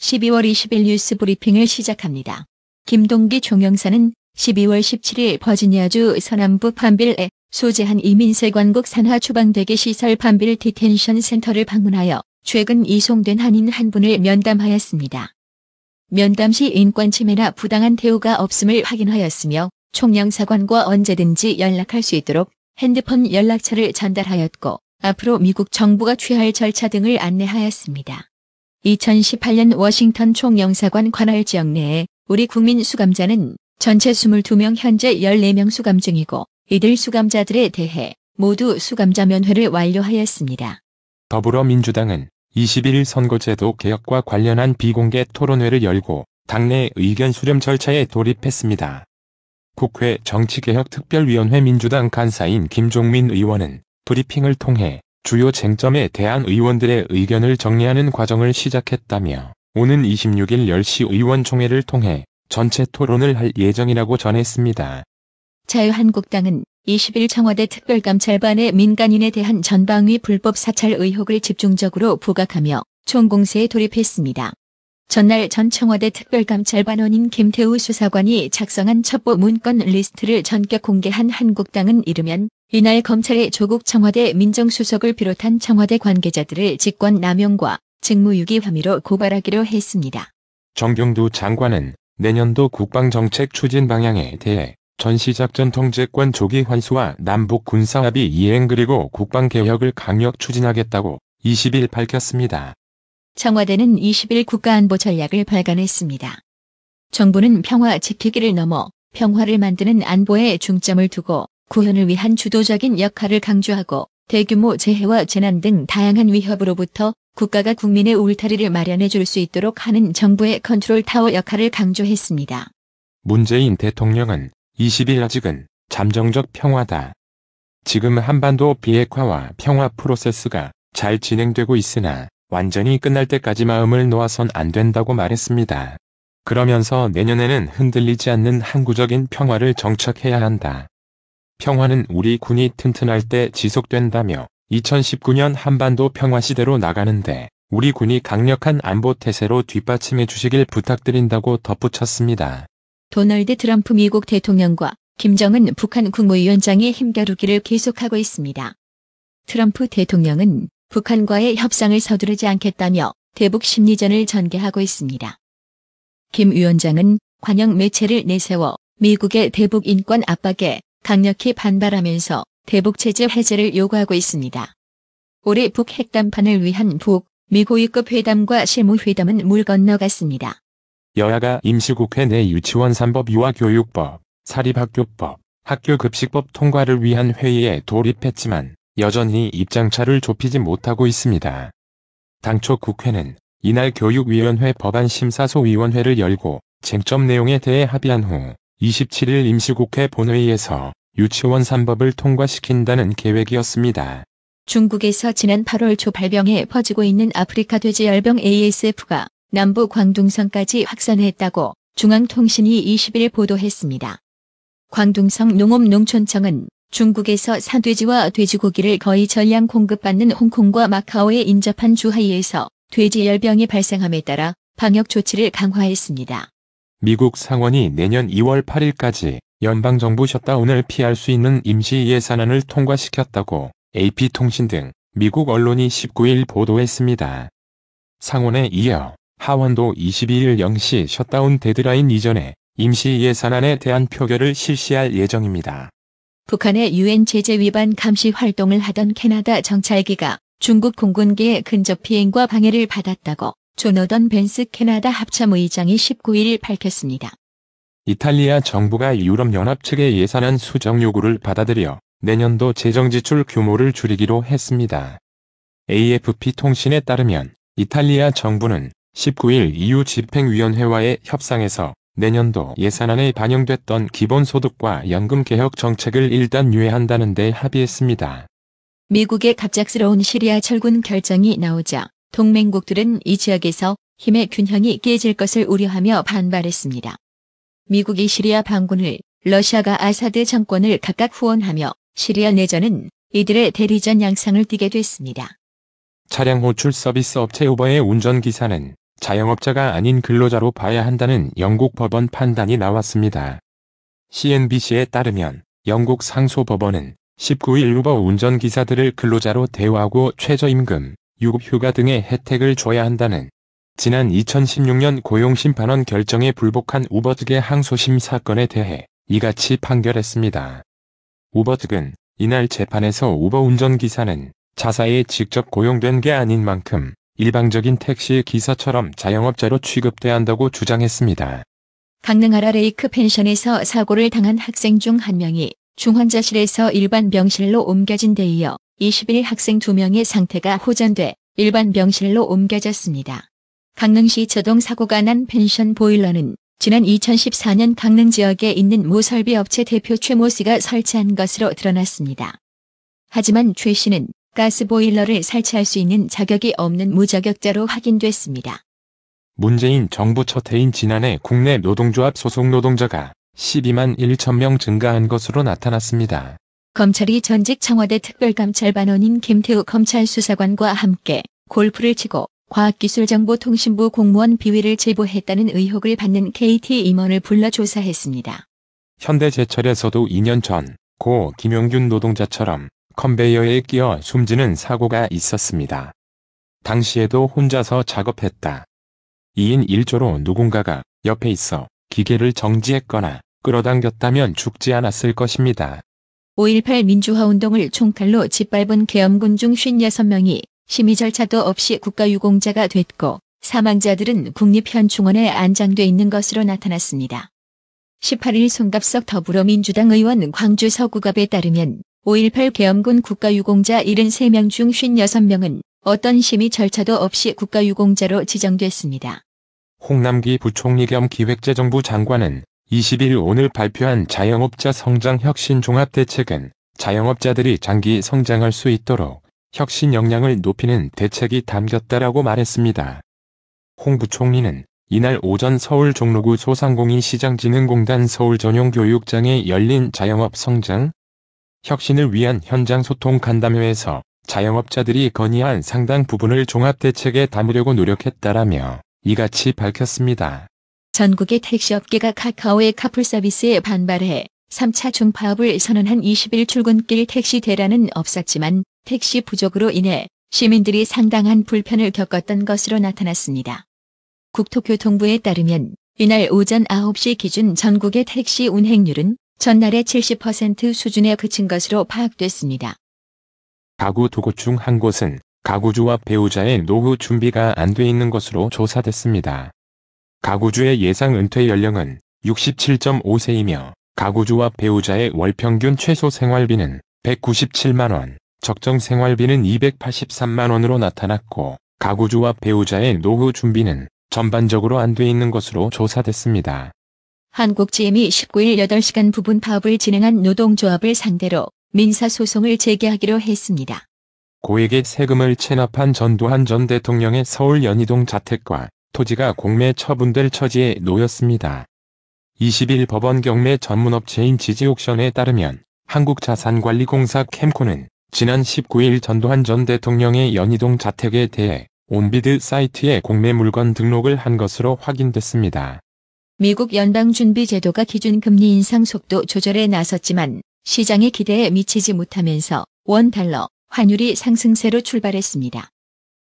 12월 20일 뉴스 브리핑을 시작합니다. 김동기 총영사는 12월 17일 버지니아주 서남부 판빌에 소재한 이민세관국 산하 추방대기 시설 판빌 디텐션 센터를 방문하여 최근 이송된 한인 한 분을 면담하였습니다. 면담 시 인권 침해나 부당한 대우가 없음을 확인하였으며 총영사관과 언제든지 연락할 수 있도록 핸드폰 연락처를 전달하였고 앞으로 미국 정부가 취할 절차 등을 안내하였습니다. 2018년 워싱턴 총영사관 관할 지역 내에 우리 국민 수감자는 전체 22명 현재 14명 수감 중이고 이들 수감자들에 대해 모두 수감자 면회를 완료하였습니다. 더불어민주당은 21일 선거제도 개혁과 관련한 비공개 토론회를 열고 당내 의견 수렴 절차에 돌입했습니다. 국회 정치개혁특별위원회 민주당 간사인 김종민 의원은 브리핑을 통해 주요 쟁점에 대한 의원들의 의견을 정리하는 과정을 시작했다며 오는 26일 10시 의원총회를 통해 전체 토론을 할 예정이라고 전했습니다. 자유한국당은 20일 청와대 특별감찰반의 민간인에 대한 전방위 불법 사찰 의혹을 집중적으로 부각하며 총공세에 돌입했습니다. 전날 전 청와대 특별감찰반원인 김태우 수사관이 작성한 첩보 문건 리스트를 전격 공개한 한국당은 이르면 이날 검찰의 조국 청와대 민정수석을 비롯한 청와대 관계자들을 직권남용과 직무유기 혐의로 고발하기로 했습니다. 정경두 장관은 내년도 국방정책 추진 방향에 대해 전시작전 통제권 조기 환수와 남북 군사합의 이행 그리고 국방개혁을 강력 추진하겠다고 20일 밝혔습니다. 청와대는 20일 국가안보 전략을 발간했습니다. 정부는 평화 지키기를 넘어 평화를 만드는 안보에 중점을 두고 구현을 위한 주도적인 역할을 강조하고 대규모 재해와 재난 등 다양한 위협으로부터 국가가 국민의 울타리를 마련해 줄 수 있도록 하는 정부의 컨트롤 타워 역할을 강조했습니다. 문재인 대통령은 20일 아직은 잠정적 평화다. 지금 한반도 비핵화와 평화 프로세스가 잘 진행되고 있으나 완전히 끝날 때까지 마음을 놓아선 안 된다고 말했습니다. 그러면서 내년에는 흔들리지 않는 항구적인 평화를 정착해야 한다. 평화는 우리 군이 튼튼할 때 지속된다며 2019년 한반도 평화시대로 나가는데 우리 군이 강력한 안보 태세로 뒷받침해 주시길 부탁드린다고 덧붙였습니다. 도널드 트럼프 미국 대통령과 김정은 북한 국무위원장이 힘겨루기를 계속하고 있습니다. 트럼프 대통령은 북한과의 협상을 서두르지 않겠다며 대북 심리전을 전개하고 있습니다. 김 위원장은 관영 매체를 내세워 미국의 대북 인권 압박에 강력히 반발하면서 대북 제재 해제를 요구하고 있습니다. 올해 북 핵담판을 위한 북미 고위급 회담과 실무회담은 물 건너갔습니다. 여야가 임시국회 내 유치원 3법 유아교육법, 사립학교법, 학교급식법 통과를 위한 회의에 돌입했지만 여전히 입장차를 좁히지 못하고 있습니다. 당초 국회는 이날 교육위원회 법안심사소위원회를 열고 쟁점 내용에 대해 합의한 후 27일 임시국회 본회의에서 유치원 3법을 통과시킨다는 계획이었습니다. 중국에서 지난 8월 초 발병해 퍼지고 있는 아프리카 돼지열병 ASF가 남부 광둥성까지 확산했다고 중앙통신이 20일 보도했습니다. 광둥성 농업농촌청은 중국에서 산돼지와 돼지고기를 거의 전량 공급받는 홍콩과 마카오에 인접한 주하이에서 돼지열병이 발생함에 따라 방역 조치를 강화했습니다. 미국 상원이 내년 2월 8일까지 연방정부 셧다운을 피할 수 있는 임시 예산안을 통과시켰다고 AP통신 등 미국 언론이 19일 보도했습니다. 상원에 이어 하원도 22일 0시 셧다운 데드라인 이전에 임시 예산안에 대한 표결을 실시할 예정입니다. 북한의 유엔 제재 위반 감시 활동을 하던 캐나다 정찰기가 중국 공군기의 근접 비행과 방해를 받았다고 조너던 벤스 캐나다 합참의장이 19일 밝혔습니다. 이탈리아 정부가 유럽연합 측의 예산안 수정 요구를 받아들여 내년도 재정지출 규모를 줄이기로 했습니다. AFP 통신에 따르면 이탈리아 정부는 19일 EU 집행위원회와의 협상에서 내년도 예산안에 반영됐던 기본소득과 연금개혁 정책을 일단 유예한다는 데 합의했습니다. 미국의 갑작스러운 시리아 철군 결정이 나오자 동맹국들은 이 지역에서 힘의 균형이 깨질 것을 우려하며 반발했습니다. 미국이 시리아 반군을, 러시아가 아사드 정권을 각각 후원하며 시리아 내전은 이들의 대리전 양상을 띠게 됐습니다. 차량 호출 서비스 업체 우버의 운전기사는 자영업자가 아닌 근로자로 봐야 한다는 영국 법원 판단이 나왔습니다. CNBC에 따르면 영국 상소법원은 19일 우버 운전기사들을 근로자로 대우하고 최저임금, 유급휴가 등의 혜택을 줘야 한다는 지난 2016년 고용심판원 결정에 불복한 우버 측의 항소심 사건에 대해 이같이 판결했습니다. 우버 측은 이날 재판에서 우버 운전기사는 자사에 직접 고용된 게 아닌 만큼 일방적인 택시 기사처럼 자영업자로 취급돼야 한다고 주장했습니다. 강릉 아라레이크 펜션에서 사고를 당한 학생 중 한 명이 중환자실에서 일반 병실로 옮겨진 데 이어 20일 학생 2명의 상태가 호전돼 일반 병실로 옮겨졌습니다. 강릉시 저동 사고가 난 펜션 보일러는 지난 2014년 강릉 지역에 있는 모 설비 업체 대표 최모 씨가 설치한 것으로 드러났습니다. 하지만 최 씨는 가스 보일러를 설치할 수 있는 자격이 없는 무자격자로 확인됐습니다. 문재인 정부 첫 해인 지난해 국내 노동조합 소속 노동자가 12만 1천 명 증가한 것으로 나타났습니다. 검찰이 전직 청와대 특별감찰반원인 김태우 검찰수사관과 함께 골프를 치고 과학기술정보통신부 공무원 비위를 제보했다는 의혹을 받는 KT 임원을 불러 조사했습니다. 현대제철에서도 2년 전 고 김용균 노동자처럼 컨베이어에 끼어 숨지는 사고가 있었습니다. 당시에도 혼자서 작업했다. 2인 1조로 누군가가 옆에 있어 기계를 정지했거나 끌어당겼다면 죽지 않았을 것입니다. 5.18 민주화운동을 총칼로 짓밟은 계엄군 중 56명이 심의 절차도 없이 국가유공자가 됐고 사망자들은 국립현충원에 안장돼 있는 것으로 나타났습니다. 18일 송갑석 더불어민주당 의원 광주 서구갑에 따르면 5.18 계엄군 국가유공자 73명 중 56명은 어떤 심의 절차도 없이 국가유공자로 지정됐습니다. 홍남기 부총리 겸 기획재정부 장관은 20일 오늘 발표한 자영업자 성장 혁신 종합대책은 자영업자들이 장기 성장할 수 있도록 혁신 역량을 높이는 대책이 담겼다라고 말했습니다. 홍 부총리는 이날 오전 서울 종로구 소상공인시장진흥공단 서울전용교육장에 열린 자영업 성장 혁신을 위한 현장 소통 간담회에서 자영업자들이 건의한 상당 부분을 종합대책에 담으려고 노력했다라며 이같이 밝혔습니다. 전국의 택시업계가 카카오의 카풀 서비스에 반발해 3차 중파업을 선언한 20일 출근길 택시 대란은 없었지만 택시 부족으로 인해 시민들이 상당한 불편을 겪었던 것으로 나타났습니다. 국토교통부에 따르면 이날 오전 9시 기준 전국의 택시 운행률은 전날의 70% 수준에 그친 것으로 파악됐습니다. 가구 2곳 중 한 곳은 가구주와 배우자의 노후 준비가 안 돼 있는 것으로 조사됐습니다. 가구주의 예상 은퇴 연령은 67.5세이며 가구주와 배우자의 월 평균 최소 생활비는 197만 원, 적정 생활비는 283만 원으로 나타났고 가구주와 배우자의 노후 준비는 전반적으로 안 돼 있는 것으로 조사됐습니다. 한국GM이 19일 8시간 부분 파업을 진행한 노동조합을 상대로 민사소송을 제기하기로 했습니다. 고액의 세금을 체납한 전두환 전 대통령의 서울 연희동 자택과 토지가 공매 처분될 처지에 놓였습니다. 20일 법원 경매 전문업체인 지지옥션에 따르면 한국자산관리공사 캠코는 지난 19일 전두환 전 대통령의 연희동 자택에 대해 온비드 사이트에 공매 물건 등록을 한 것으로 확인됐습니다. 미국 연방준비제도가 기준금리 인상 속도 조절에 나섰지만 시장의 기대에 미치지 못하면서 원달러, 환율이 상승세로 출발했습니다.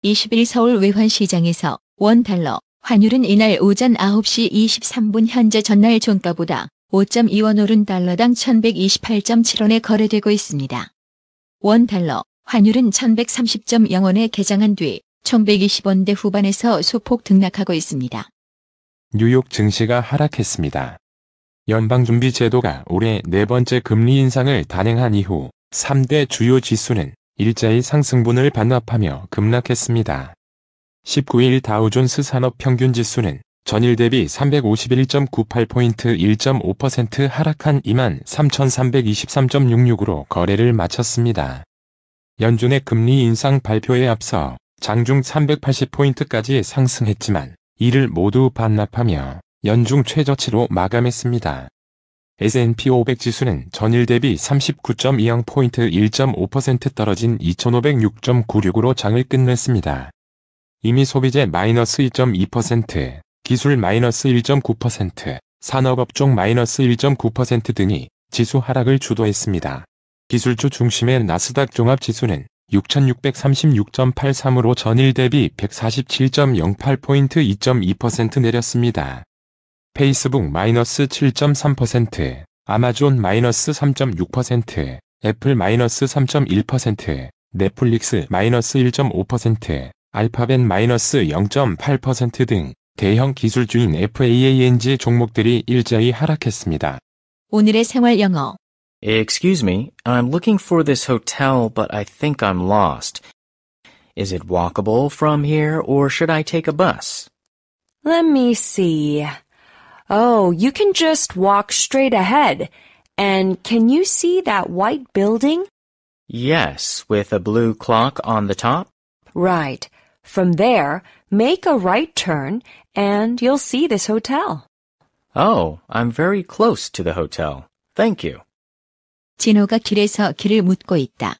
20일 서울 외환시장에서 원달러, 환율은 이날 오전 9시 23분 현재 전날 종가보다 5.2원 오른 달러당 1128.7원에 거래되고 있습니다. 원달러, 환율은 1130.0원에 개장한 뒤 1120원대 후반에서 소폭 등락하고 있습니다. 뉴욕 증시가 하락했습니다. 연방준비제도가 올해 네 번째 금리 인상을 단행한 이후 3대 주요 지수는 일자의 상승분을 반납하며 급락했습니다. 19일 다우존스 산업평균지수는 전일 대비 351.98포인트 1.5% 하락한 23,323.66으로 거래를 마쳤습니다. 연준의 금리 인상 발표에 앞서 장중 380포인트까지 상승했지만 이를 모두 반납하며 연중 최저치로 마감했습니다. S&P 500 지수는 전일 대비 39.20포인트 1.5% 떨어진 2,506.96으로 장을 끝냈습니다. 이미 소비재 마이너스 2.2%, 기술 마이너스 1.9%, 산업업종 마이너스 1.9% 등이 지수 하락을 주도했습니다. 기술주 중심의 나스닥 종합지수는 6,636.83으로 전일 대비 147.08포인트 2.2% 내렸습니다. 페이스북 마이너스 7.3%, 아마존 마이너스 3.6%, 애플 마이너스 3.1%, 넷플릭스 마이너스 1.5%, 알파벳 마이너스 0.8% 등 대형 기술주인 FAANG 종목들이 일제히 하락했습니다. 오늘의 생활 영어. Excuse me, I'm looking for this hotel, but I think I'm lost. Is it walkable from here, or should I take a bus? Let me see. Oh, you can just walk straight ahead. And can you see that white building? Yes, with a blue clock on the top? Right. From there, make a right turn, and you'll see this hotel. Oh, I'm very close to the hotel. Thank you. 진호가 길에서 길을 묻고 있다.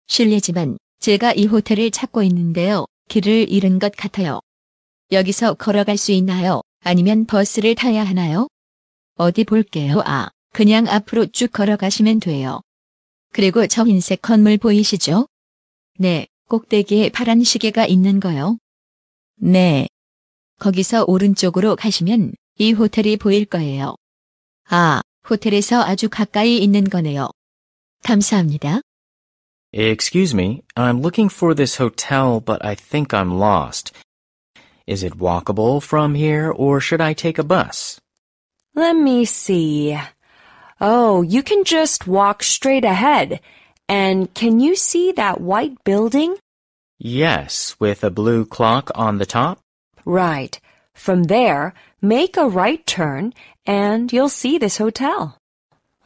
실례지만 제가 이 호텔을 찾고 있는데요. 길을 잃은 것 같아요. 여기서 걸어갈 수 있나요? 아니면 버스를 타야 하나요? 어디 볼게요. 그냥 앞으로 쭉 걸어가시면 돼요. 그리고 저 흰색 건물 보이시죠? 네, 꼭대기에 파란 시계가 있는 거요. 네. 거기서 오른쪽으로 가시면 이 호텔이 보일 거예요. 호텔에서 아주 가까이 있는 거네요. 감사합니다. Excuse me, I'm looking for this hotel, but I think I'm lost. Is it walkable from here, or should I take a bus? Let me see. Oh, you can just walk straight ahead. And can you see that white building? Yes, with a blue clock on the top? Right. From there, make a right turn, and you'll see this hotel.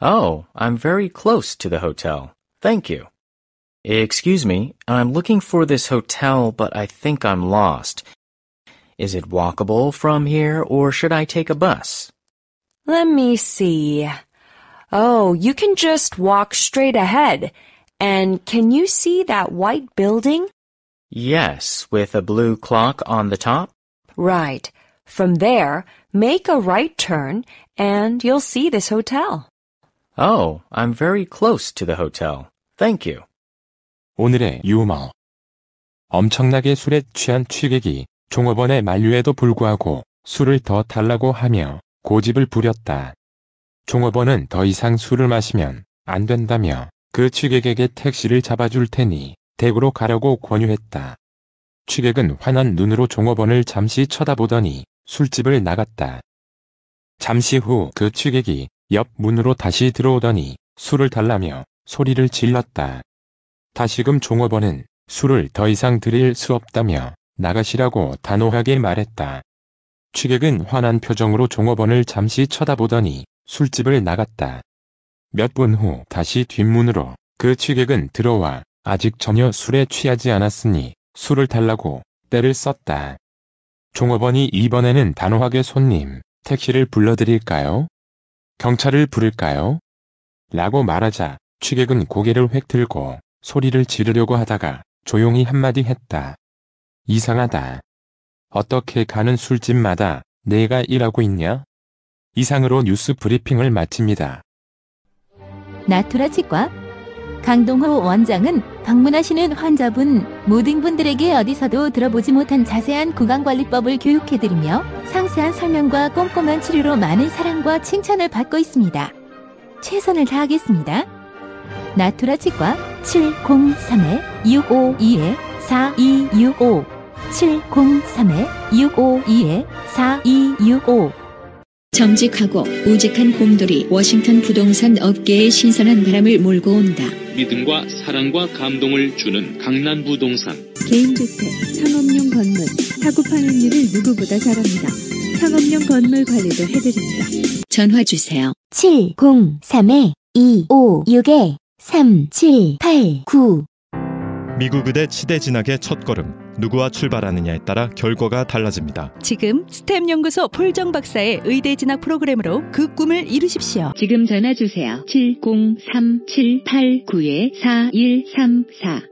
Oh, I'm very close to the hotel. Thank you. Excuse me, I'm looking for this hotel, but I think I'm lost. Is it walkable from here, or should I take a bus? Let me see. Oh, you can just walk straight ahead. And can you see that white building? Yes, with a blue clock on the top? Right. From there, make a right turn, and you'll see this hotel. Oh, I'm very close to the hotel. Thank you. 오늘의 유머. 엄청나게 술에 취한 취객이 종업원의 만류에도 불구하고 술을 더 달라고 하며 고집을 부렸다. 종업원은 더 이상 술을 마시면 안 된다며 그 취객에게 택시를 잡아줄 테니 댁으로 가려고 권유했다. 취객은 환한 눈으로 종업원을 잠시 쳐다보더니 술집을 나갔다. 잠시 후 그 취객이 옆 문으로 다시 들어오더니 술을 달라며 소리를 질렀다. 다시금 종업원은 술을 더 이상 드릴 수 없다며 나가시라고 단호하게 말했다. 취객은 환한 표정으로 종업원을 잠시 쳐다보더니 술집을 나갔다. 몇 분 후 다시 뒷문으로 그 취객은 들어와 아직 전혀 술에 취하지 않았으니 술을 달라고 떼를 썼다. 종업원이 이번에는 단호하게 손님, 택시를 불러드릴까요? 경찰을 부를까요? 라고 말하자 취객은 고개를 획 들고 소리를 지르려고 하다가 조용히 한마디 했다. 이상하다. 어떻게 가는 술집마다 내가 일하고 있냐? 이상으로 뉴스 브리핑을 마칩니다. 나투라 치과 강동호 원장은 방문하시는 환자분 모든 분들에게 어디서도 들어보지 못한 자세한 구강관리법을 교육해드리며 상세한 설명과 꼼꼼한 치료로 많은 사랑과 칭찬을 받고 있습니다. 최선을 다하겠습니다. 나투라 치과 703-652-4265 703-652-4265 정직하고 우직한 곰돌이 워싱턴 부동산 업계에 신선한 바람을 몰고 온다. 믿음과 사랑과 감동을 주는 강남부동산. 개인주택, 상업용 건물, 사고 파행률을 누구보다 잘합니다. 상업용 건물 관리도 해드립니다. 전화 주세요. 703-256-3789 미국 의대 치대 진학의 첫걸음, 누구와 출발하느냐에 따라 결과가 달라집니다. 지금 스템 연구소 폴정 박사의 의대 진학 프로그램으로 그 꿈을 이루십시오. 지금 전화 주세요. 703-789-4134